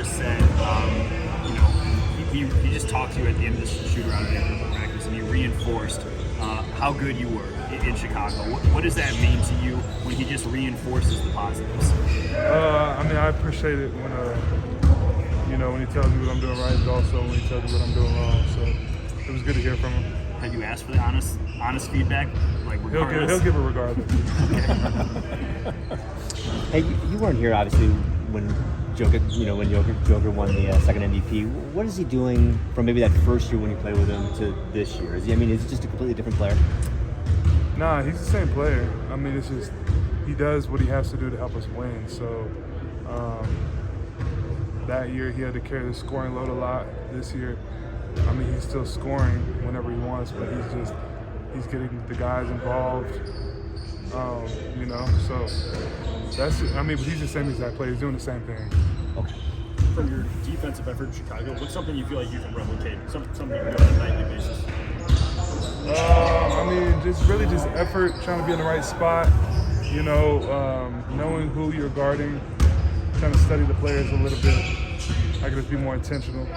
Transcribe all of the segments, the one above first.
just said, he just talked to you at the end of the shoot around at practice, and he reinforced how good you were in Chicago. What does that mean to you when he just reinforces the positives? I appreciate it when he tells me what I'm doing right, but also when he tells me what I'm doing wrong. So it was good to hear from him. Have you asked for the honest feedback? Like he'll give it regardless. Hey, you weren't here obviously when Joker won the second MVP. What is he doing from maybe that first year when you played with him to this year? Is he just a completely different player? Nah, he's the same player. I mean, it's just he does what he has to do to help us win. So that year he had to carry the scoring load a lot. This year, I mean, he's still scoring whenever he wants, but he's getting the guys involved. So that's it. I mean, but he's the same exact player. He's doing the same thing. Okay. From your defensive effort in Chicago, what's something you feel like you can replicate? Something you can do on a nightly basis? Just effort, trying to be in the right spot. Knowing who you're guarding, trying to study the players a little bit. I can just be more intentional. You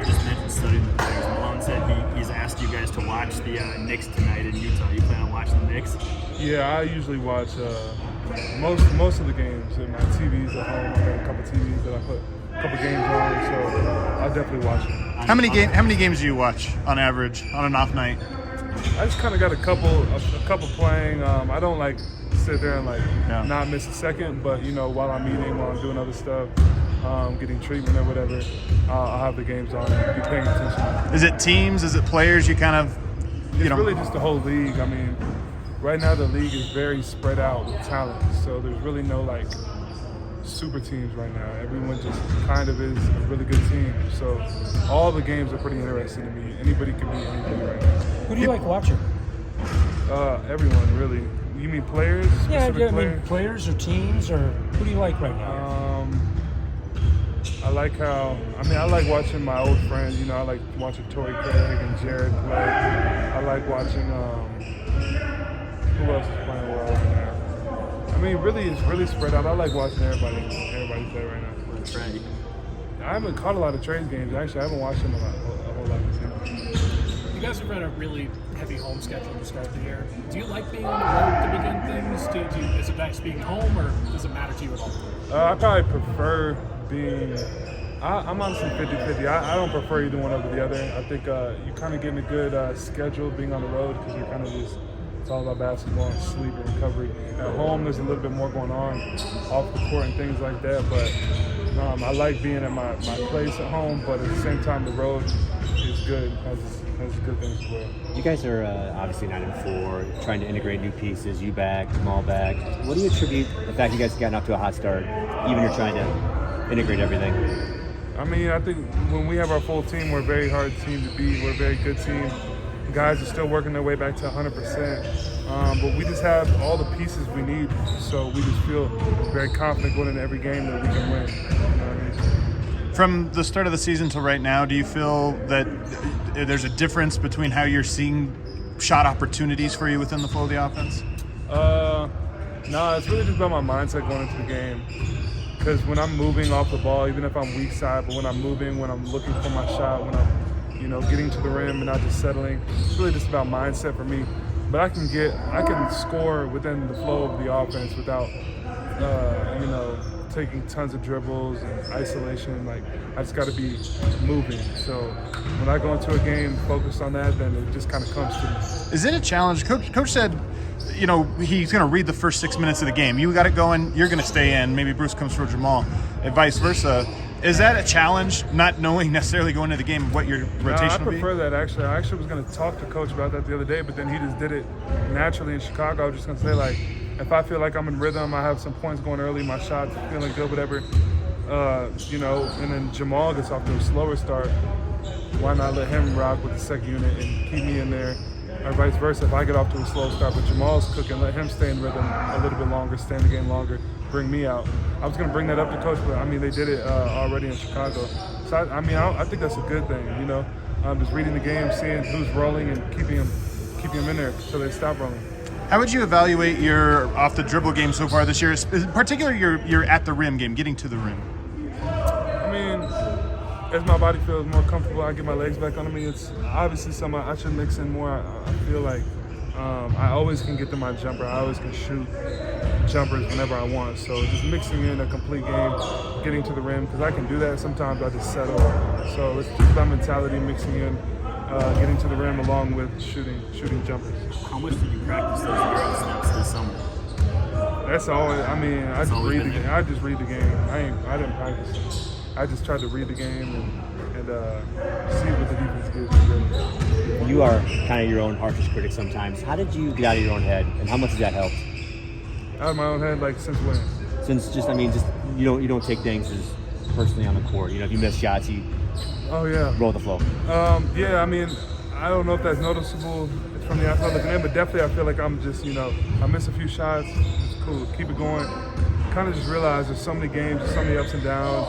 just mentioned studying the players. Malone said he's asked you guys to watch the Knicks tonight in Utah. You plan on watching the Knicks? Yeah, I usually watch most of the games. My TV's at home. I got a couple TVs that I put a couple games on, so I'll definitely watch it. How many games do you watch on average on an off night? I just kind of got a couple playing. I don't like sit there and not miss a second, but while I'm eating, while I'm doing other stuff, getting treatment or whatever, I'll have the games on and be paying attention. Is it teams? Is it players? You kind of, It's really just the whole league. I mean, right now the league is very spread out with talent, so there's really no super teams right now. Everyone just kind of is a really good team. So all the games are pretty interesting to me. Anybody can beat anybody right now. Who do you like watching? Everyone, really. You mean players? Players or teams, or who do you like right now? I like watching my old friends. I like watching Torrey Craig and Jared play. I like watching, who else is playing well right now? It's really spread out. I like watching everybody play right now. Trey. I haven't caught a lot of Trey's games. Actually, I haven't watched him a whole lot this year. You guys have run a really heavy home schedule to start the year. Do you like being on the road to begin things? Is it nice being home, or does it matter to you at all? I probably prefer being. I'm honestly 50-50. I don't prefer either one over the other. I think you kind of getting a good schedule being on the road because you're kind of just. It's all about basketball and sleep and recovery. At home, there's a little bit more going on off the court and things like that. But I like being at my place at home. But at the same time, the road is good. Has good things as well. You guys are obviously 9-4, trying to integrate new pieces. You back, Jamal back. What do you attribute the fact you guys have gotten off to a hot start, even you're trying to integrate everything? I think when we have our full team, we're a very hard team to beat. We're a very good team. Guys are still working their way back to 100%, but we just have all the pieces we need, so we just feel very confident going into every game that we can win. From the start of the season till right now, do you feel that there's a difference between how you're seeing shot opportunities for you within the flow of the offense? No, it's really just about my mindset going into the game. Because when I'm moving off the ball, even if I'm weak side, but when I'm moving, when I'm looking for my shot, when I'm getting to the rim and not just settling. It's really just about mindset for me. But I can score within the flow of the offense without, taking tons of dribbles and isolation. I just got to be moving. So when I go into a game focused on that, then it just kind of comes to me. Is it a challenge? Coach said, he's going to read the first 6 minutes of the game. You got it going. You're going to stay in. Maybe Bruce comes for Jamal, and vice versa. Is that a challenge, not knowing necessarily going into the game what your rotation will be? I prefer that, actually. I actually was going to talk to Coach about that the other day, but then he just did it naturally in Chicago. I was just going to say, if I feel like I'm in rhythm, I have some points going early, my shot's feeling good, whatever, and then Jamal gets off to a slower start, why not let him rock with the second unit and keep me in there? Or vice versa, if I get off to a slow start, but Jamal's cooking, let him stay in rhythm a little bit longer, stay in the game longer, bring me out. I was going to bring that up to Coach, but they did it already in Chicago. So I think that's a good thing, just reading the game, seeing who's rolling and keeping them in there until they stop rolling. How would you evaluate your off the dribble game so far this year, particularly your at the rim game, getting to the rim? as my body feels more comfortable, I get my legs back under me. It's obviously something I should mix in more. I feel like I always can get to my jumper. I always can shoot jumpers whenever I want. So just mixing in a complete game, getting to the rim, because I can do that. Sometimes I just settle. So it's just about mentality, mixing in, getting to the rim along with shooting jumpers. How much did you practice those euro steps this summer? That's always. I mean, I just always read the been game. there. I just read the game. I didn't practice. I just tried to read the game and see what the defense gives me. Really. You are kind of your own harshest critic sometimes. How did you get out of your own head, and how much has that helped? Out of my own head, like since when? Since just you don't take things as personally on the court. You know, if you miss shots, you Oh yeah. roll with the flow. Yeah. I mean, I don't know if that's noticeable from the outside looking in, but definitely I feel like I'm just, I miss a few shots. It's cool. Keep it going. Kind of just realize there's so many games, there's so many ups and downs.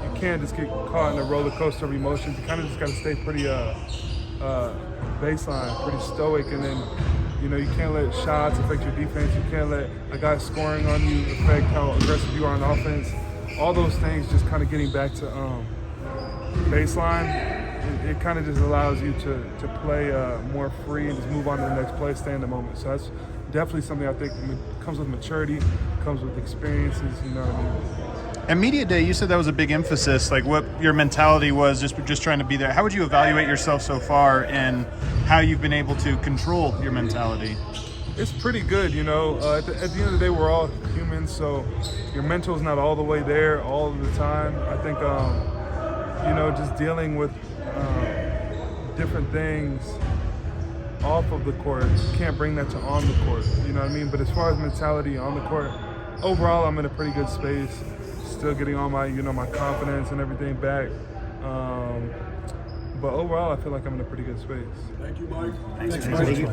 You can't just get caught in a roller coaster of emotions. You kind of just got to stay pretty baseline, pretty stoic, and then you can't let shots affect your defense. You can't let a guy scoring on you affect how aggressive you are on offense. All those things, just kind of getting back to baseline, it kind of just allows you to play more free and just move on to the next play, stay in the moment. So that's definitely something I think comes with maturity, comes with experiences, you know what I mean? At Media Day, you said that was a big emphasis, like what your mentality was, just trying to be there. How would you evaluate yourself so far and how you've been able to control your mentality? It's pretty good, at the end of the day, we're all humans, so your mental is not all the way there all of the time. I think, just dealing with different things off of the court, you can't bring that to on the court, you know what I mean? But as far as mentality on the court, overall, I'm in a pretty good space. Still getting all my, my confidence and everything back. But overall, I feel like I'm in a pretty good space. Thanks. Thank you.